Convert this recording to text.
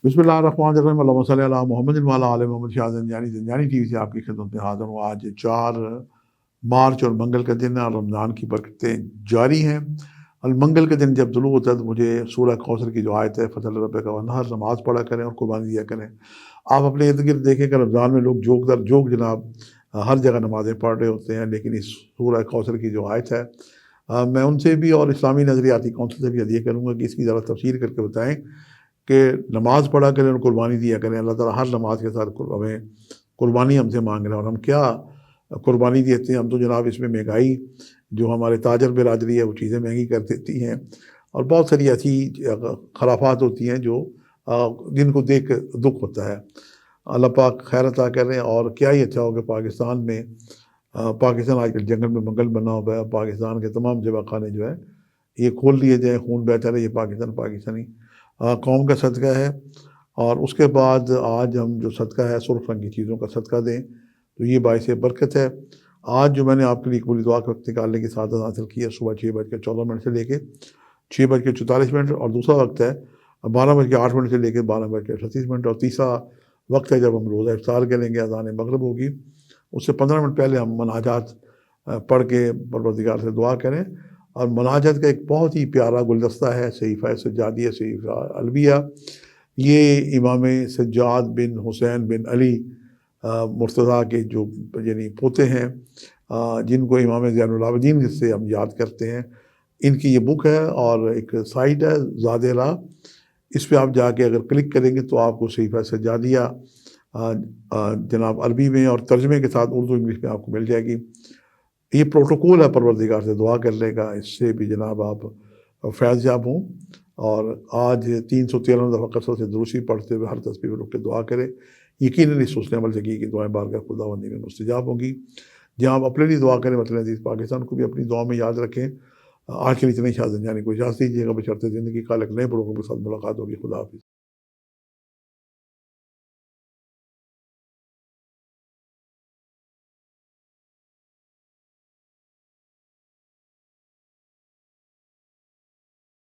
बिस्मिल्लाहिर्रहमानिर्रहीम अल्लाहुम्मा सल्लि अला मुहम्मदिन व अला आलि मोहम्मद। शाह ज़ंजानी टीवी से आपकी खिदमत में हाज़िर हूँ। आज 4 मार्च और मंगल का दिन है और रमज़ान की बरकतें जारी हैं। और मंगल के दिन जब तुलू होता है तो मुझे सूरह कौसर की जो आयत है फ़ज़ल रब्बिका वन्हर, नमाज़ पढ़ा करें और कुर्बानी दिया करें। आप अपने इर्द-गिर्द देखें कि रमज़ान में लोग जोक दर जोक जनाब हर जगह नमाज़ें पढ़ रहे होते हैं, लेकिन इस सूरह कौसर की जो आयत है मैं उनसे भी और इस्लामी नज़रियाती काउंसिल से भी हदीया करूँगा कि इसकी ज़रा तफ़सीर करके बताएँ कि नमाज़ पढ़ा करें और कुर्बानी दिया करें। अल्लाह ताला हर नमाज के साथ हमें कुर्बानी हमसे मांग रहा है और हम क्या कुर्बानी देते हैं। हम तो जनाब इसमें महंगाई जो हमारे ताजर बिरादरी है वो चीज़ें महंगी कर देती हैं और बहुत सारी ऐसी खराफात होती हैं जो जिनको देख के दुख होता है। अल्लाह पाक खैर अता करें। और क्या ही अच्छा होगा पाकिस्तान में पाकिस्तान आजकल जंगल में मंगल बना हुआ है। पाकिस्तान के तमाम जवा खाने जो है ये खोल लिए जाए, खून बहता रहे, ये पाकिस्तानी कौम का सदका है। और उसके बाद आज हम जो सदका है सुर्ख रंग की चीज़ों का सदका दें तो ये बाइस बरकत है। आज जो मैंने आपके लिए कबूली दुआ का वक्त निकालने की सादत हासिल की है सुबह 6:14 से लेके 6:44 और दूसरा वक्त है 12:08 से लेकर 12:38 और तीसरा वक्त है जब हम रोज़ा इफ्तार करेंगे, अज़ान मगरिब होगी, उससे 15 मिनट पहले हम मनाजात पढ़ के परवरदिगार से दुआ करें। और मनाजात का एक बहुत ही प्यारा गुलदस्ता है सहीफ़ा सज्जादिया, सहीफ़ा अलविया। ये इमाम सज्जाद बिन हुसैन बिन अली मुर्तज़ा के जो यानी पोते हैं जिनको इमाम ज़ैनुल आबिदीन से हम याद करते हैं, इनकी ये बुक है और एक साइट है ज़ादे राह। इस पे आप जाके अगर क्लिक करेंगे तो आपको सहीफ़ा सज्जादिया जनाब अरबी में और तर्जुमे के साथ उर्दू इंग्लिश में आपको मिल जाएगी। ये प्रोटोकॉल है परवरदिगार से दुआ करने का, इससे भी जनाब आप फैज़ याब हों। और आज 313 दफ़ा कसरत से दुरूसी पढ़ते हुए हर तस्बीह में रुक के दुआ करें। यकीनन इस हुस्न अमल से की कि दुआएँ बारगाह खुदावंदी में मुस्तजाब होंगी। जहाँ आप अपने लिए दुआ करें, मतलब अज़ीज़ पाकिस्तान को भी अपनी दुआ में याद रखें। आज के लिए इतना ही। शाह ज़ंजानी को इजाज़त दीजिएगा, बशर्ते ज़िंदगी का एक नए प्रोग्राम के साथ मुलाकात होगी। खुदा हाफ़िज़।